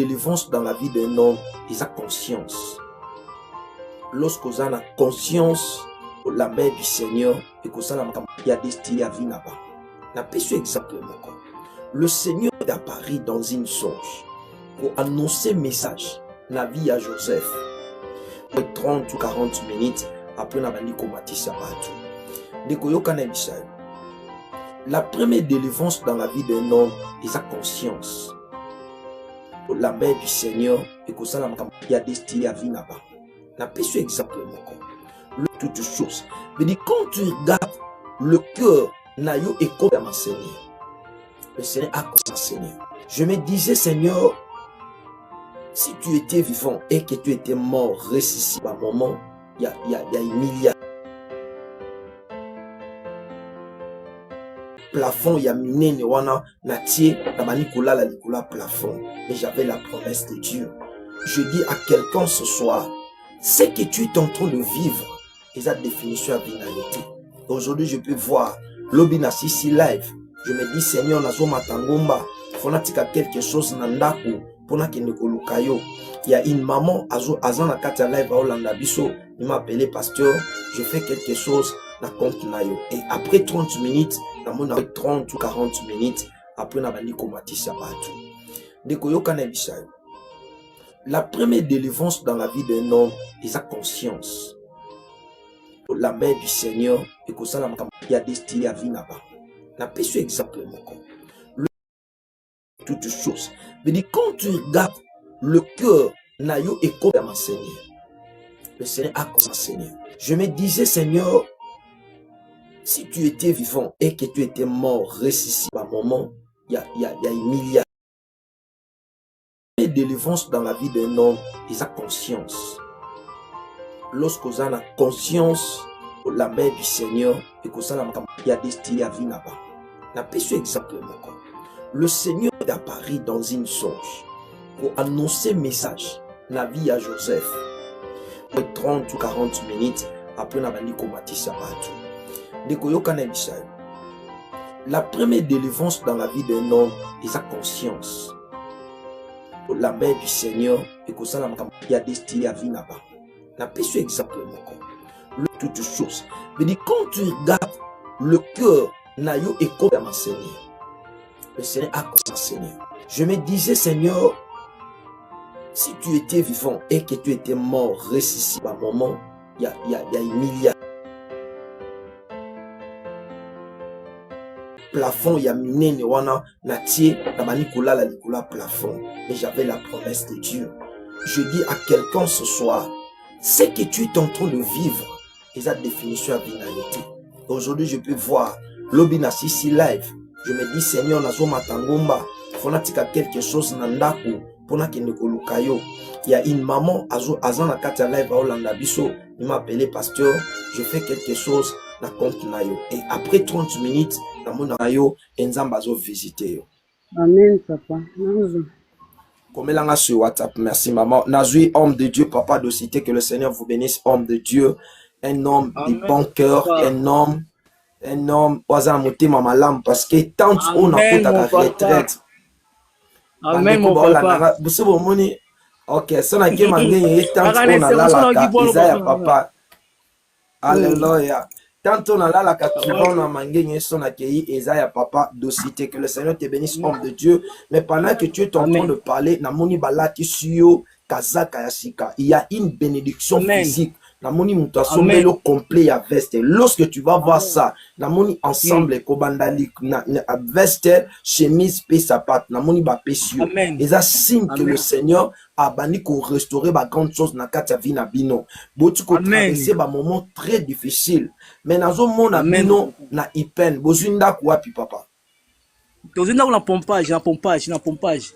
délivrance dans la vie d'un homme, il a conscience. Lorsqu'on a conscience de la main du Seigneur et qu'on a destiné à vivre là-bas. On a pu exactement quoi. Le Seigneur est apparu dans une songe pour annoncer message dans la vie à Joseph. 30 ou 40 minutes après, on a dit qu'on bâtisse à partout. La première délivrance dans la vie d'un homme, il a conscience de la main du Seigneur et qu'on a destiné à vivre là-bas. On a pu exactement quoi. Toutes choses. Mais quand tu regardes le cœur, Nayo est comme ma Seigneur. Le Seigneur a comme Seigneur. Je me disais, Seigneur, si tu étais vivant et que tu étais mort, ressuscité, à un moment, il y a une milliard. Plafond, il y a miné, wana, natie, la Nicolas, la Nicolas, plafond. Mais j'avais la promesse de Dieu. Je dis à quelqu'un ce soir, ce que tu es en train de vivre, et sa définition à binalité. Aujourd'hui, je peux voir l'obina sisi live. Je me dis, Seigneur, nazo matangomba, fonatika quelque chose nandaku, pona kende kolukayo. Il y a une maman, azan na kata live, aolanda biso, il m'a appelé pasteur, je fais quelque chose, na compte nayo. Et après 30 minutes, na mon 30 ou 40 minutes, après na bandi komatisa batu. Deko yoka na bisayo. La première délivrance dans la vie d'un homme, il a conscience. La main du Seigneur et qu'on a destiné à vivre là-bas. On a pu exactement quoi. Toutes choses. Mais quand tu regardes le cœur, Nayo est comme ma Seigneur. Le Seigneur a comme Seigneur. Je me disais, Seigneur, si tu étais vivant et que tu étais mort, ressuscité, à un moment, il y a une milliard. La délivrance dans la vie d'un homme, il a conscience. Lorsqu'on a conscience de la main du Seigneur et qu'on a destiné à vivre là-bas. On a pu exactement quoi. Le Seigneur est apparu dans une songe pour annoncer message dans la vie à Joseph. 30 ou 40 minutes après, on a dit qu'on bâtisse à partout. La première délivrance dans la vie d'un homme, il a conscience de la main du Seigneur et qu'on a destiné à vivre là-bas. On a pu exactement quoi. Toutes choses. Mais quand tu regardes le cœur, Nayo est comme ma Seigneur. Le Seigneur a comme Seigneur. Je me disais, Seigneur, si tu étais vivant et que tu étais mort, ressuscité, à un moment, il y a une milliard. Plafond, il y a miné, wana, natie, la Nicolas, la Nicolas, plafond. Mais j'avais la promesse de Dieu. Je dis à quelqu'un ce soir, ce que tu es en train de vivre, et sa définition à binalité. Aujourd'hui, je peux voir l'obina sisi live. Je me dis, Seigneur, nazo matangomba, fonatika quelque chose nandaku, pona kende kolukayo. Il y a une maman, azan na kata live, aolanda biso, il m'a appelé pasteur, je fais quelque chose, na compte nayo. Et après 30 minutes, na mon nayo, enzamba zo visiter yo. Amen, papa. Comme là sur WhatsApp, merci maman. Nazui, homme de Dieu, papa de cité, que le Seigneur vous bénisse, homme de Dieu, un homme de bon cœur, un homme, oisa motema malamu, parce que tant on a fait ta retraite. Amen, mon papa. Vous savez, ok, ça n'a qu'à m'engager, tant on a la papa. Alléluia. Tant on a la on a mangé son accueilli, Esaïa papa de cité, que le Seigneur te bénisse, homme de Dieu. Mais pendant que tu es en train de parler, Namoni Balati Suyo, Kazaka Yasika, il y a une bénédiction physique. Namoni mutasombe le complet ya veste. Lorsque tu vas voir ça, namoni ensemble kobandali na veste, chemise pe sapat, namoni ba pesio. Et ça signe que le Seigneur a bani ko restaurer ba grande chose na kati ya vie na bino. Botu ko traverser ba moment très difficile. Mais nazo mona bino na ipen, bozunda ko wapi papa. Tozunda na pompage, na pompage.